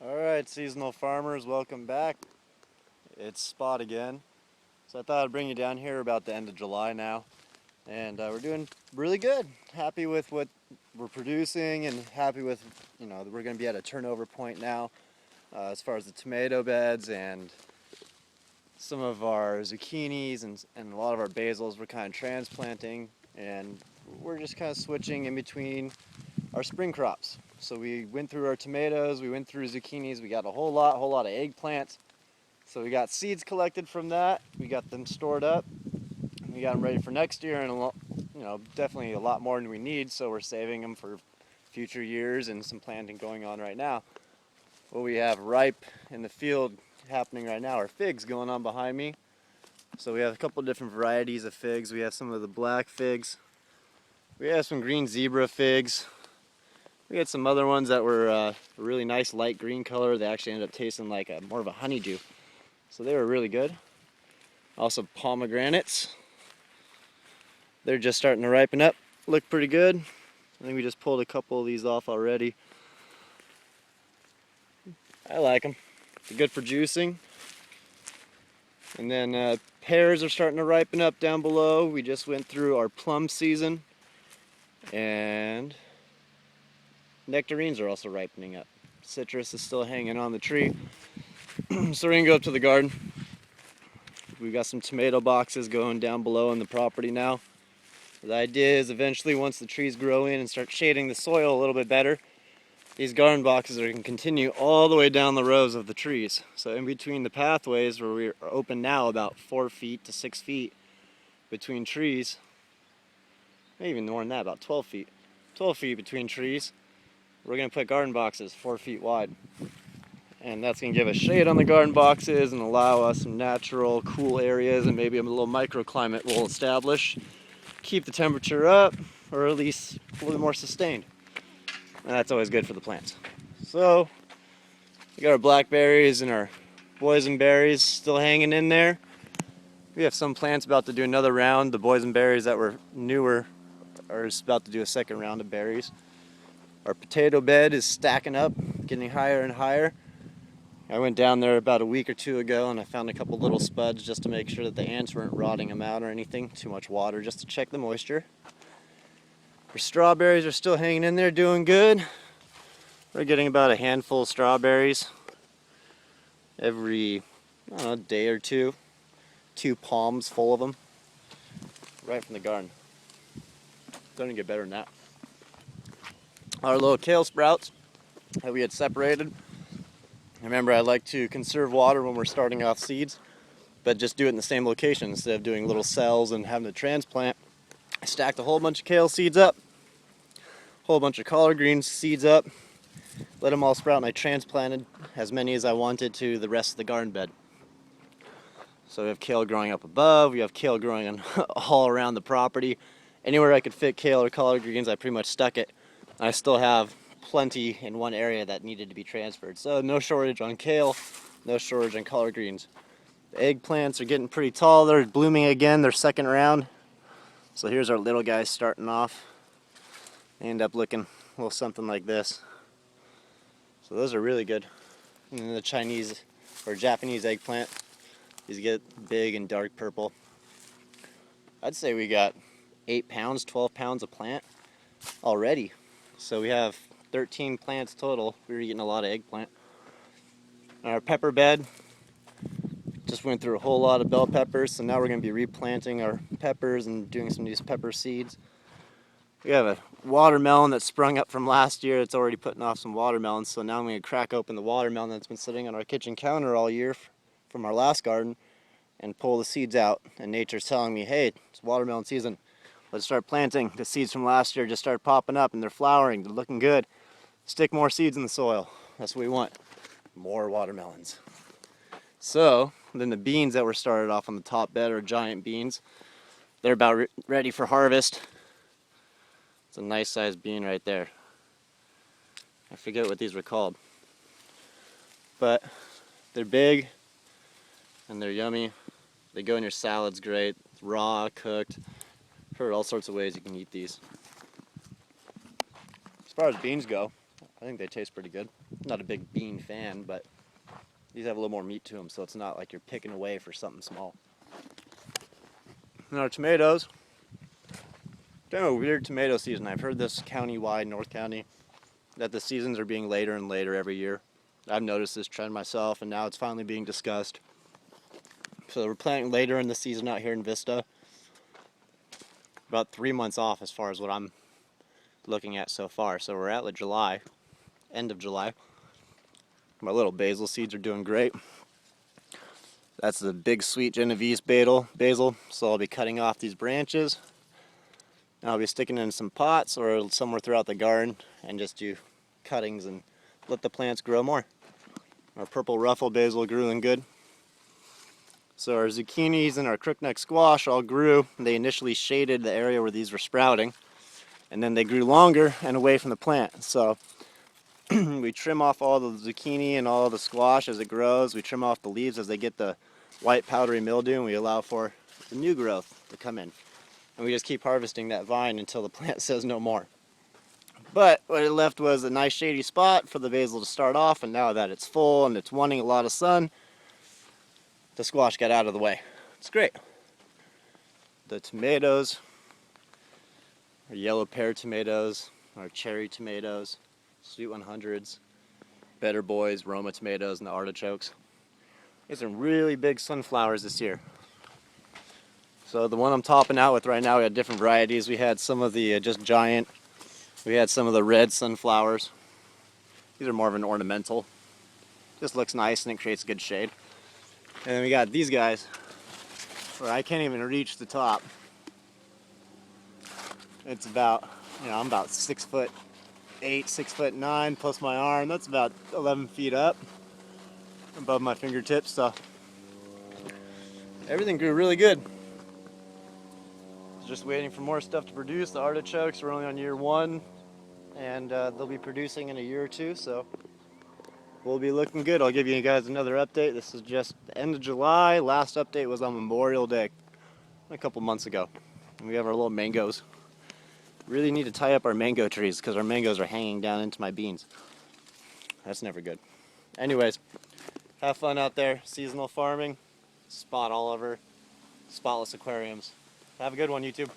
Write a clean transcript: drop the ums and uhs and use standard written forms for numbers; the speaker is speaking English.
Alright, seasonal farmers, welcome back. It's Spot again. So I thought I'd bring you down here about the end of July now. And we're doing really good. Happy with what we're producing and happy with, that we're going to be at a turnover point now as far as the tomato beds and some of our zucchinis and a lot of our basils we're kind of transplanting, and we're just kind of switching in between our spring crops. So we went through our tomatoes, we went through zucchinis, we got a whole lot of eggplants. So we got seeds collected from that, we got them stored up, we got them ready for next year, and definitely a lot more than we need, so we're saving them for future years and some planting going on right now. What we have ripe in the field happening right now are figs going on behind me. So we have a couple different varieties of figs. We have some of the black figs. We have some green zebra figs. We had some other ones that were a really nice light green color. They actually ended up tasting like more of a honeydew. So they were really good. Also pomegranates. They're just starting to ripen up. Look pretty good. I think we just pulled a couple of these off already. I like them. They're good for juicing. And then pears are starting to ripen up down below. We just went through our plum season. And nectarines are also ripening up. Citrus is still hanging on the tree. So we're gonna go up to the garden. We've got some tomato boxes going down below in the property now. The idea is eventually, once the trees grow in and start shading the soil a little bit better, these garden boxes are going to continue all the way down the rows of the trees. So in between the pathways, where we are open now about 4 feet to 6 feet between trees, maybe even more than that, about 12 feet. 12 feet between trees, we're going to put garden boxes 4 feet wide. And that's going to give us shade on the garden boxes and allow us some natural cool areas, and maybe a little microclimate will establish. Keep the temperature up, or at least a little more sustained. And that's always good for the plants. So we got our blackberries and our boysenberries still hanging in there. We have some plants about to do another round. The boysenberries that were newer are about to do a second round of berries. Our potato bed is stacking up, getting higher and higher. I went down there about a week or two ago and I found a couple little spuds just to make sure that the ants weren't rotting them out or anything. Too much water just to check the moisture. Our strawberries are still hanging in there, doing good. We're getting about a handful of strawberries every, day or two. 2 palms full of them, right from the garden. Doesn't get better than that. Our little kale sprouts that we had separated. Remember, I like to conserve water when we're starting off seeds, but just do it in the same location instead of doing little cells and having to transplant. I stacked a whole bunch of kale seeds up, a whole bunch of collard greens seeds up, let them all sprout, and I transplanted as many as I wanted to the rest of the garden bed. So we have kale growing up above, we have kale growing all around the property. Anywhere I could fit kale or collard greens, I pretty much stuck it. I still have plenty in one area that needed to be transferred. So no shortage on kale, no shortage on collard greens. The eggplants are getting pretty tall. They're blooming again, their second round. So here's our little guys starting off. They end up looking a little something like this. So those are really good. And then the Chinese or Japanese eggplant, these get big and dark purple. I'd say we got 8 pounds, 12 pounds of plant already. So we have 13 plants total. We were eating a lot of eggplant. Our pepper bed, just went through a whole lot of bell peppers, so now we're going to be replanting our peppers and doing some of these pepper seeds. We have a watermelon that sprung up from last year. It's already putting off some watermelons, so now I'm going to crack open the watermelon that's been sitting on our kitchen counter all year from our last garden and pull the seeds out. And nature's telling me, hey, it's watermelon season. Let's start planting. The seeds from last year just started popping up and they're flowering. They're looking good. Stick more seeds in the soil. That's what we want. More watermelons. So then the beans that were started off on the top bed are giant beans. They're about ready for harvest. It's a nice sized bean right there. I forget what these were called. But they're big and they're yummy. They go in your salads great. It's raw, cooked. I've heard all sorts of ways you can eat these. As far as beans go, I think they taste pretty good. Not a big bean fan, but these have a little more meat to them, so it's not like you're picking away for something small. And our tomatoes, kind of a weird tomato season. I've heard this county-wide, North County, that the seasons are being later and later every year. I've noticed this trend myself, and now it's finally being discussed. So we're planting later in the season out here in Vista. About 3 months off as far as what I'm looking at so far. So we're at July, end of July. My little basil seeds are doing great. That's the big sweet Genovese basil. So I'll be cutting off these branches. And I'll be sticking in some pots or somewhere throughout the garden and just do cuttings and let the plants grow more. Our purple ruffle basil grew in good. So our zucchinis and our crookneck squash all grew. They initially shaded the area where these were sprouting, and then they grew longer and away from the plant. So we trim off all the zucchini and all the squash as it grows. We trim off the leaves as they get the white powdery mildew, and we allow for the new growth to come in. And we just keep harvesting that vine until the plant says no more. But what it left was a nice shady spot for the basil to start off, and now that it's full and it's wanting a lot of sun, the squash got out of the way. It's great. The tomatoes, our yellow pear tomatoes, our cherry tomatoes, sweet 100s, Better Boys, Roma tomatoes, and the artichokes. There's some really big sunflowers this year. So the one I'm topping out with right now, we had different varieties. We had some of the just giant. We had some of the red sunflowers. These are more of an ornamental. Just looks nice and it creates good shade. And then we got these guys where I can't even reach the top. It's about, I'm about 6'8", 6'9", plus my arm. That's about 11 feet up above my fingertips. So everything grew really good. Just waiting for more stuff to produce. The artichokes are only on year 1, and they'll be producing in a year or 2. So we'll be looking good. I'll give you guys another update. This is just the end of July. Last update was on Memorial Day a couple months ago. And we have our little mangoes. Really need to tie up our mango trees because our mangoes are hanging down into my beans. That's never good. Anyways, have fun out there. Seasonal farming. Spot all over. Spotless aquariums. Have a good one, YouTube.